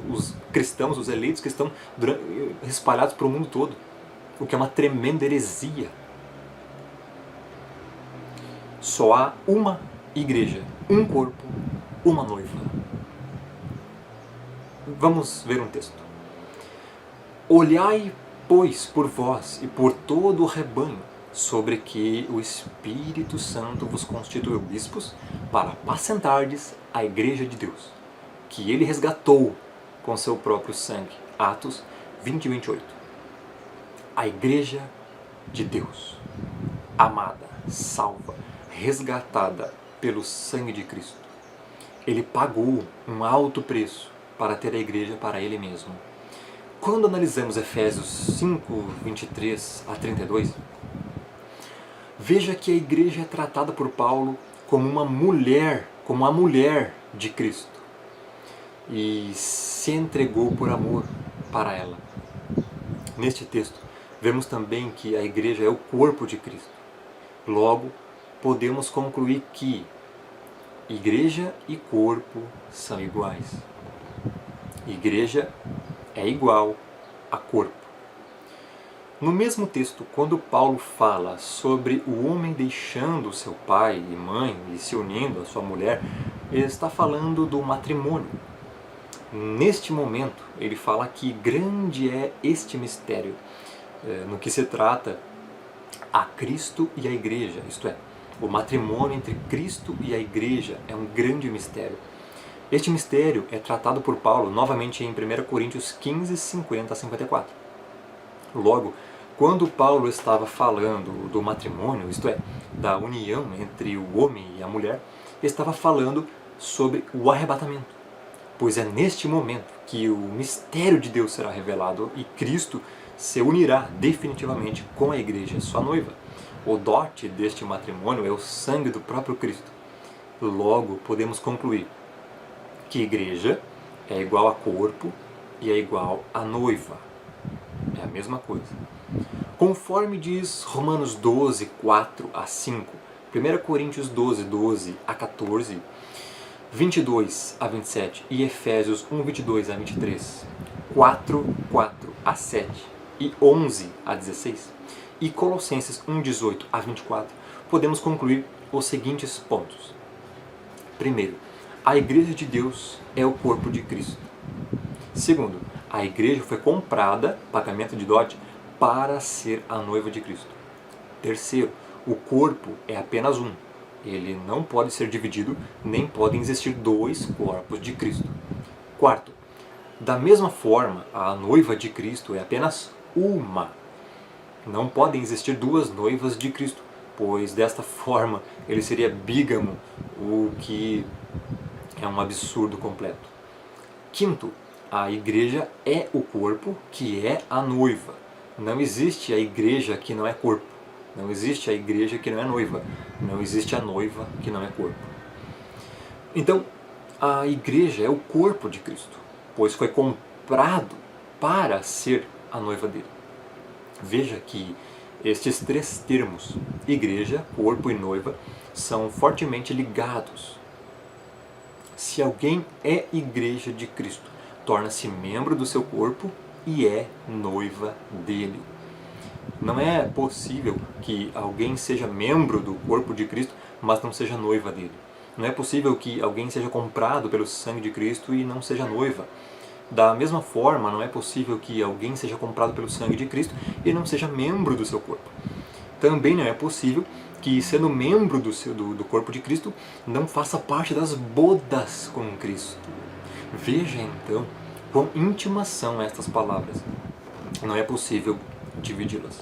os cristãos, os eleitos que estão espalhados para o mundo todo, o que é uma tremenda heresia. Só há uma igreja, um corpo, uma noiva. Vamos ver um texto. Olhai, pois, por vós e por todo o rebanho, sobre que o Espírito Santo vos constituiu bispos, para apacentardes a igreja de Deus, que ele resgatou com seu próprio sangue. Atos 20:28. A igreja de Deus, amada, salva, resgatada pelo sangue de Cristo. Ele pagou um alto preço para ter a igreja para ele mesmo. Quando analisamos Efésios 5:23-32, veja que a igreja é tratada por Paulo como uma mulher, como a mulher de Cristo, e se entregou por amor para ela. Neste texto, vemos também que a igreja é o corpo de Cristo. Logo, podemos concluir que igreja e corpo são iguais. Igreja é igual a corpo. No mesmo texto, quando Paulo fala sobre o homem deixando seu pai e mãe e se unindo à sua mulher, ele está falando do matrimônio. Neste momento, ele fala que grande é este mistério, no que se trata a Cristo e a igreja, isto é, o matrimônio entre Cristo e a igreja é um grande mistério. Este mistério é tratado por Paulo novamente em 1 Coríntios 15:50-54. Logo, quando Paulo estava falando do matrimônio, isto é, da união entre o homem e a mulher, estava falando sobre o arrebatamento. Pois é neste momento que o mistério de Deus será revelado e Cristo se unirá definitivamente com a igreja, sua noiva. O dote deste matrimônio é o sangue do próprio Cristo. Logo, podemos concluir que igreja é igual a corpo e é igual a noiva. É a mesma coisa. Conforme diz Romanos 12:4-5, 1 Coríntios 12:12-14, 22-27 e Efésios 1:22-23, 4:4-7 e 11-16 e Colossenses 1:18-24, podemos concluir os seguintes pontos. Primeiro, a igreja de Deus é o corpo de Cristo. Segundo, a igreja foi comprada, pagamento de dote, para ser a noiva de Cristo. Terceiro, o corpo é apenas um. Ele não pode ser dividido, nem podem existir dois corpos de Cristo. Quarto, da mesma forma, a noiva de Cristo é apenas uma. Não podem existir duas noivas de Cristo, pois desta forma ele seria bígamo, o que é um absurdo completo. Quinto, a igreja é o corpo, que é a noiva. Não existe a igreja que não é corpo. Não existe a igreja que não é noiva. Não existe a noiva que não é corpo. Então, a igreja é o corpo de Cristo, pois foi comprado para ser a noiva dele. Veja que estes três termos, igreja, corpo e noiva, são fortemente ligados. Se alguém é igreja de Cristo, torna-se membro do seu corpo e é noiva dele. Não é possível que alguém seja membro do corpo de Cristo, mas não seja noiva dele. Não é possível que alguém seja comprado pelo sangue de Cristo e não seja noiva. Da mesma forma, não é possível que alguém seja comprado pelo sangue de Cristo e não seja membro do seu corpo. Também não é possível que, sendo membro do corpo de Cristo, não faça parte das bodas com Cristo. Veja então quão íntimas são estas palavras. Não é possível dividi-las.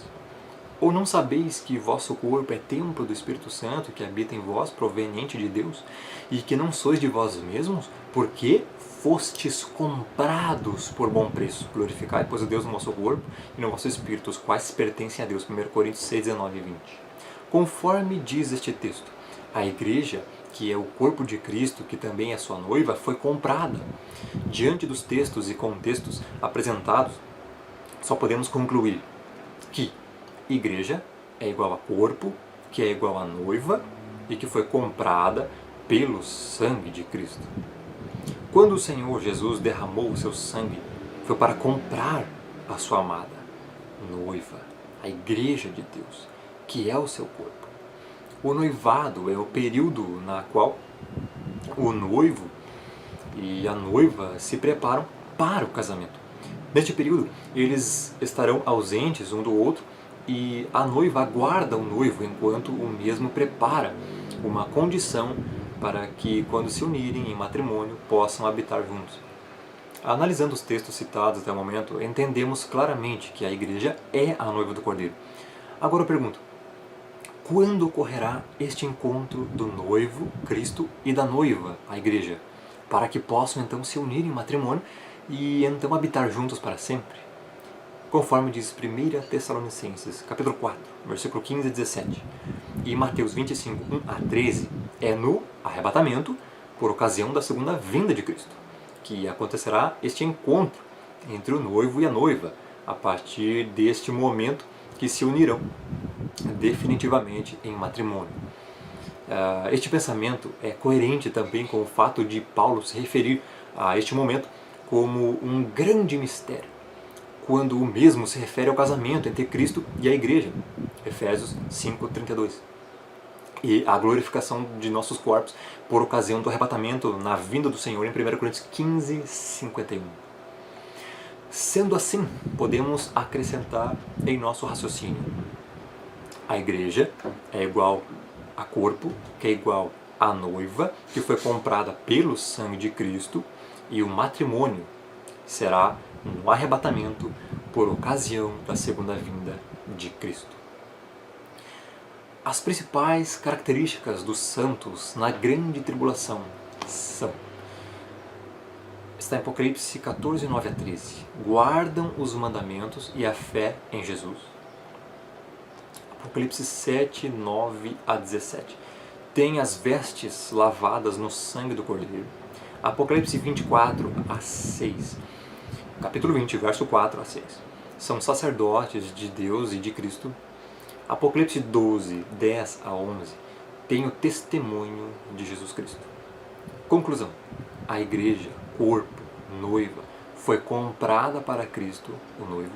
Ou não sabeis que vosso corpo é templo do Espírito Santo, que habita em vós, proveniente de Deus, e que não sois de vós mesmos, porque fostes comprados por bom preço? Glorificai, pois, a Deus no vosso corpo e no vosso espírito, os quais pertencem a Deus. 1 Coríntios 6, 19 e 20. Conforme diz este texto, a igreja, que é o corpo de Cristo, que também é sua noiva, foi comprada. Diante dos textos e contextos apresentados, só podemos concluir que igreja é igual a corpo, que é igual a noiva e que foi comprada pelo sangue de Cristo. Quando o Senhor Jesus derramou o seu sangue, foi para comprar a sua amada noiva, a igreja de Deus, que é o seu corpo. O noivado é o período na qual o noivo e a noiva se preparam para o casamento. Neste período, eles estarão ausentes um do outro e a noiva aguarda o noivo enquanto o mesmo prepara uma condição para que, quando se unirem em matrimônio, possam habitar juntos. Analisando os textos citados até o momento, entendemos claramente que a igreja é a noiva do Cordeiro. Agora eu pergunto, quando ocorrerá este encontro do noivo, Cristo, e da noiva, a igreja, para que possam então se unir em matrimônio e então habitar juntos para sempre? Conforme diz 1 Tessalonicenses, capítulo 4, versículo 15 a 17, e Mateus 25, 1 a 13, é no arrebatamento, por ocasião da segunda vinda de Cristo, que acontecerá este encontro entre o noivo e a noiva, a partir deste momento que se unirão definitivamente em matrimônio. Este pensamento é coerente também com o fato de Paulo se referir a este momento como um grande mistério, quando o mesmo se refere ao casamento entre Cristo e a igreja, Efésios 5:32, e a glorificação de nossos corpos por ocasião do arrebatamento na vinda do Senhor em 1 Coríntios 15:51. Sendo assim, podemos acrescentar em nosso raciocínio: a igreja é igual a corpo, que é igual à noiva, que foi comprada pelo sangue de Cristo, e o matrimônio será no arrebatamento por ocasião da segunda vinda de Cristo. As principais características dos santos na grande tribulação são: está em Apocalipse 14, 9 a 13. Guardam os mandamentos e a fé em Jesus. Apocalipse 7, 9 a 17. Tem as vestes lavadas no sangue do Cordeiro. Apocalipse 24 a 6. Capítulo 20, verso 4 a 6. São sacerdotes de Deus e de Cristo. Apocalipse 12, 10 a 11. Tem o testemunho de Jesus Cristo. Conclusão: a igreja, corpo, noiva, foi comprada para Cristo, o noivo,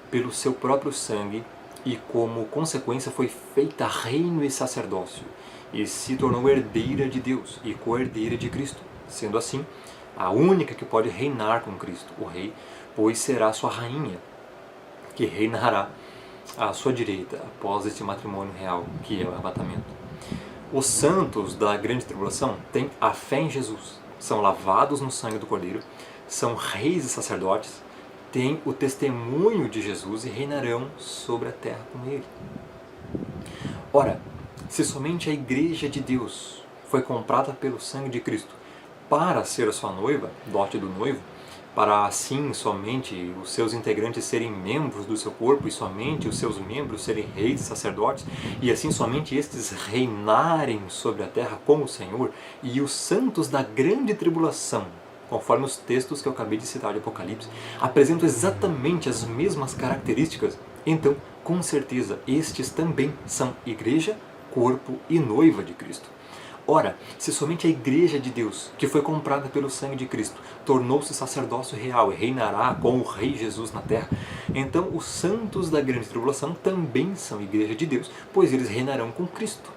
pelo seu próprio sangue e, como consequência, foi feita reino e sacerdócio e se tornou herdeira de Deus e co-herdeira de Cristo. Sendo assim, a única que pode reinar com Cristo, o Rei, pois será sua rainha, que reinará à sua direita após este matrimônio real, que é o arrebatamento. Os santos da grande tribulação têm a fé em Jesus, são lavados no sangue do Cordeiro, são reis e sacerdotes, têm o testemunho de Jesus e reinarão sobre a terra com ele. Ora, se somente a igreja de Deus foi comprada pelo sangue de Cristo para ser a sua noiva, dote do noivo, para assim somente os seus integrantes serem membros do seu corpo e somente os seus membros serem reis e sacerdotes, e assim somente estes reinarem sobre a terra como o Senhor, e os santos da grande tribulação, conforme os textos que eu acabei de citar de Apocalipse, apresentam exatamente as mesmas características, então, com certeza, estes também são igreja, corpo e noiva de Cristo. Ora, se somente a igreja de Deus, que foi comprada pelo sangue de Cristo, tornou-se sacerdócio real e reinará com o Rei Jesus na terra, então os santos da grande tribulação também são igreja de Deus, pois eles reinarão com Cristo.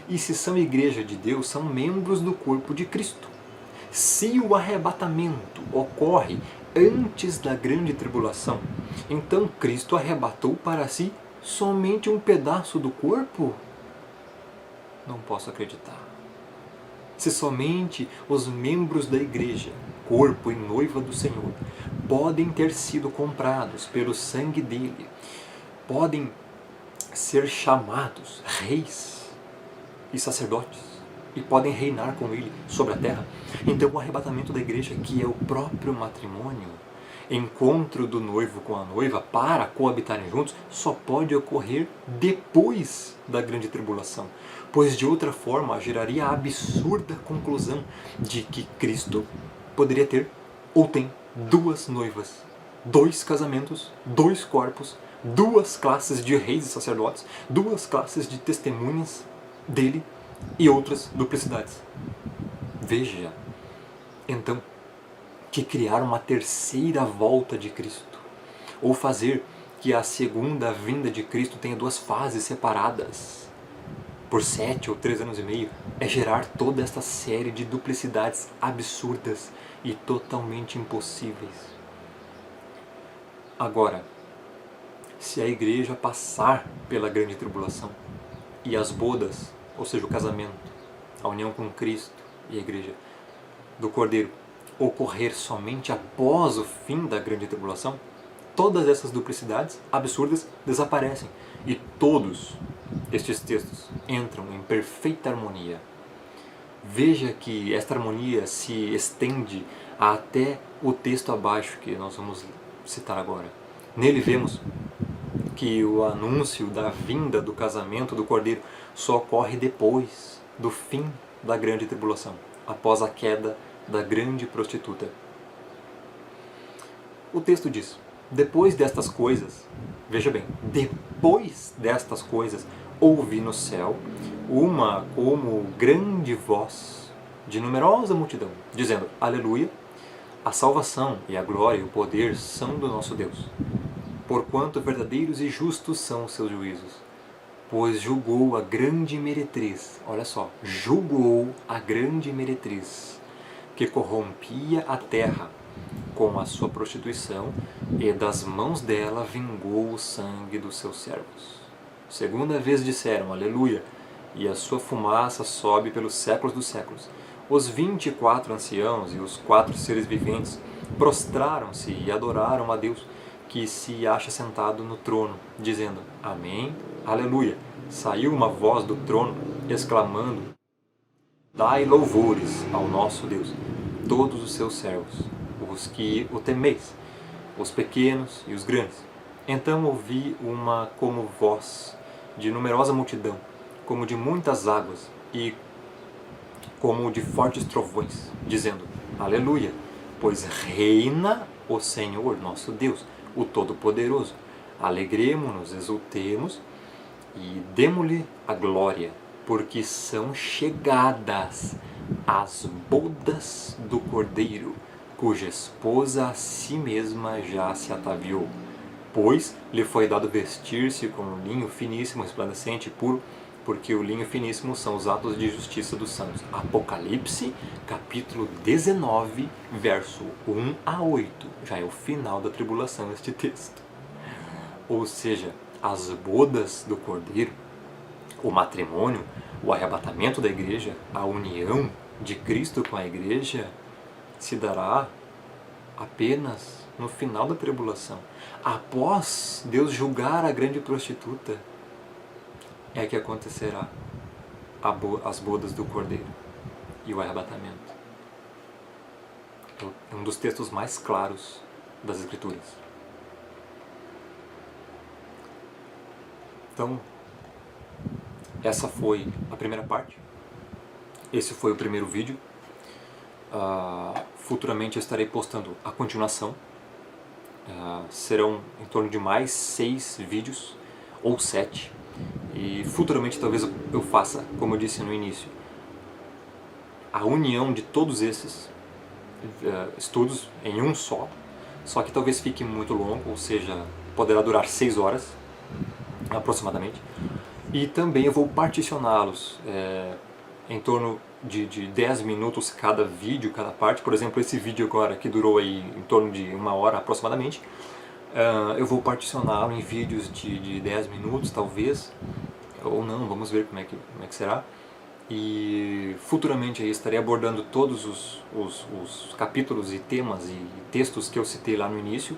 E se são igreja de Deus, são membros do corpo de Cristo. Se o arrebatamento ocorre antes da grande tribulação, então Cristo arrebatou para si somente um pedaço do corpo? Não posso acreditar. Se somente os membros da igreja, corpo e noiva do Senhor, podem ter sido comprados pelo sangue dele, podem ser chamados reis e sacerdotes e podem reinar com ele sobre a terra. Então o arrebatamento da igreja, que é o próprio matrimônio, encontro do noivo com a noiva para coabitarem juntos, só pode ocorrer depois da grande tribulação, pois de outra forma geraria a absurda conclusão de que Cristo poderia ter ou tem duas noivas, dois casamentos, dois corpos, duas classes de reis e sacerdotes, duas classes de testemunhas dele e outras duplicidades. Veja, então, que criar uma terceira volta de Cristo, ou fazer que a segunda vinda de Cristo tenha duas fases separadas por 7 ou 3 anos e meio, é gerar toda esta série de duplicidades absurdas e totalmente impossíveis. Agora, se a igreja passar pela grande tribulação e as bodas, ou seja, o casamento, a união com Cristo e a igreja do Cordeiro, ocorrer somente após o fim da grande tribulação, todas essas duplicidades absurdas desaparecem e todos estes textos entram em perfeita harmonia. Veja que esta harmonia se estende até o texto abaixo que nós vamos citar agora. Nele vemos que o anúncio da vinda do casamento do Cordeiro só ocorre depois do fim da grande tribulação, após a queda da grande prostituta. O texto diz: depois destas coisas, veja bem, depois destas coisas, ouvi no céu uma como grande voz de numerosa multidão, dizendo: Aleluia, a salvação e a glória e o poder são do nosso Deus, porquanto verdadeiros e justos são os seus juízos. Pois julgou a grande meretriz, olha só, julgou a grande meretriz, que corrompia a terra com a sua prostituição, e das mãos dela vingou o sangue dos seus servos. Segunda vez disseram, Aleluia, e a sua fumaça sobe pelos séculos dos séculos. Os 24 anciãos e os 4 seres viventes prostraram-se e adoraram a Deus, que se acha sentado no trono, dizendo, Amém, Aleluia. Saiu uma voz do trono, exclamando, Dai louvores ao nosso Deus, todos os seus servos, os que o temeis, os pequenos e os grandes. Então ouvi uma como voz de numerosa multidão, como de muitas águas e como de fortes trovões, dizendo, Aleluia, pois reina o Senhor nosso Deus, o Todo-Poderoso. Alegremo-nos, exultemos e demo-lhe a glória, porque são chegadas as bodas do Cordeiro, cuja esposa a si mesma já se ataviou. Pois lhe foi dado vestir-se com um linho finíssimo, resplandecente e puro, porque o linho finíssimo são os atos de justiça dos santos. Apocalipse, capítulo 19, verso 1 a 8. Já é o final da tribulação este texto. Ou seja, as bodas do Cordeiro, o matrimônio, o arrebatamento da igreja, a união de Cristo com a igreja, se dará apenas no final da tribulação. Após Deus julgar a grande prostituta, é que acontecerá as bodas do Cordeiro e o arrebatamento. É um dos textos mais claros das Escrituras. Então, essa foi a primeira parte. Esse foi o primeiro vídeo. Futuramente eu estarei postando a continuação. Serão em torno de mais 6 vídeos, ou 7. E futuramente talvez eu faça, como eu disse no início, a união de todos esses estudos em um só que talvez fique muito longo, ou seja, poderá durar 6 horas aproximadamente. E também eu vou particioná-los em torno de 10 minutos cada vídeo, cada parte. Por exemplo, esse vídeo agora que durou aí em torno de 1 hora aproximadamente, eu vou particioná-lo em vídeos de 10 minutos talvez, ou não, vamos ver como é que será. E futuramente aí estarei abordando todos os capítulos e temas e textos que eu citei lá no início,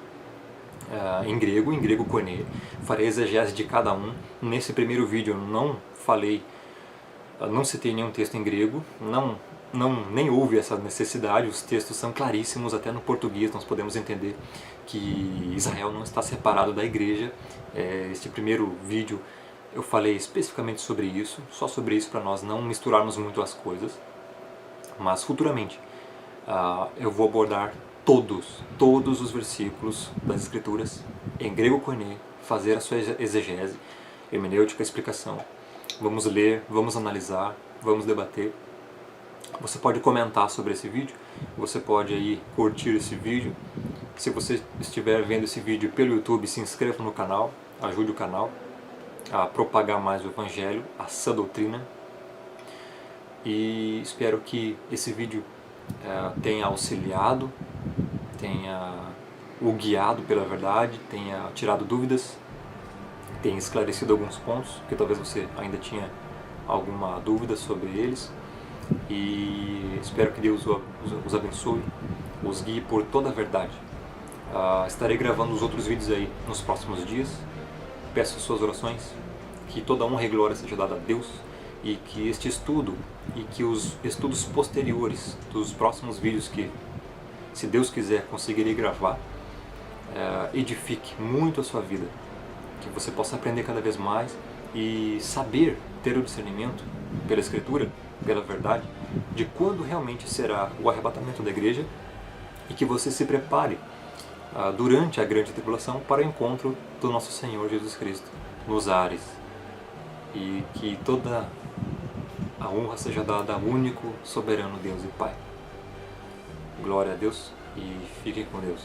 em grego koiné. Farei exegese de cada um. Nesse primeiro vídeo eu não citei nenhum texto em grego, nem houve essa necessidade, os textos são claríssimos, até no português nós podemos entender que Israel não está separado da igreja. Este primeiro vídeo eu falei especificamente sobre isso, só sobre isso, para nós não misturarmos muito as coisas, mas futuramente eu vou abordar todos os versículos das Escrituras em grego koiné, fazer a sua exegese, hermenêutica, explicação. Vamos ler, vamos analisar, vamos debater. Você pode comentar sobre esse vídeo, você pode aí curtir esse vídeo. Se você estiver vendo esse vídeo pelo YouTube, se inscreva no canal, ajude o canal a propagar mais o Evangelho, a sã doutrina. E espero que esse vídeo tenha auxiliado, tenha o guiado pela verdade, tenha tirado dúvidas, tenha esclarecido alguns pontos, que talvez você ainda tinha alguma dúvida sobre eles. E espero que Deus os abençoe, os guie por toda a verdade. Estarei gravando os outros vídeos aí nos próximos dias. Peço suas orações, que toda honra e glória seja dada a Deus, e que este estudo e que os estudos posteriores dos próximos vídeos que, se Deus quiser, conseguirei gravar, edifique muito a sua vida, que você possa aprender cada vez mais e saber ter o discernimento pela Escritura, pela verdade, de quando realmente será o arrebatamento da igreja, e que você se prepare durante a grande tribulação para o encontro do nosso Senhor Jesus Cristo nos ares, e que toda a honra seja dada ao único, soberano Deus e Pai. Glória a Deus e fiquem com Deus.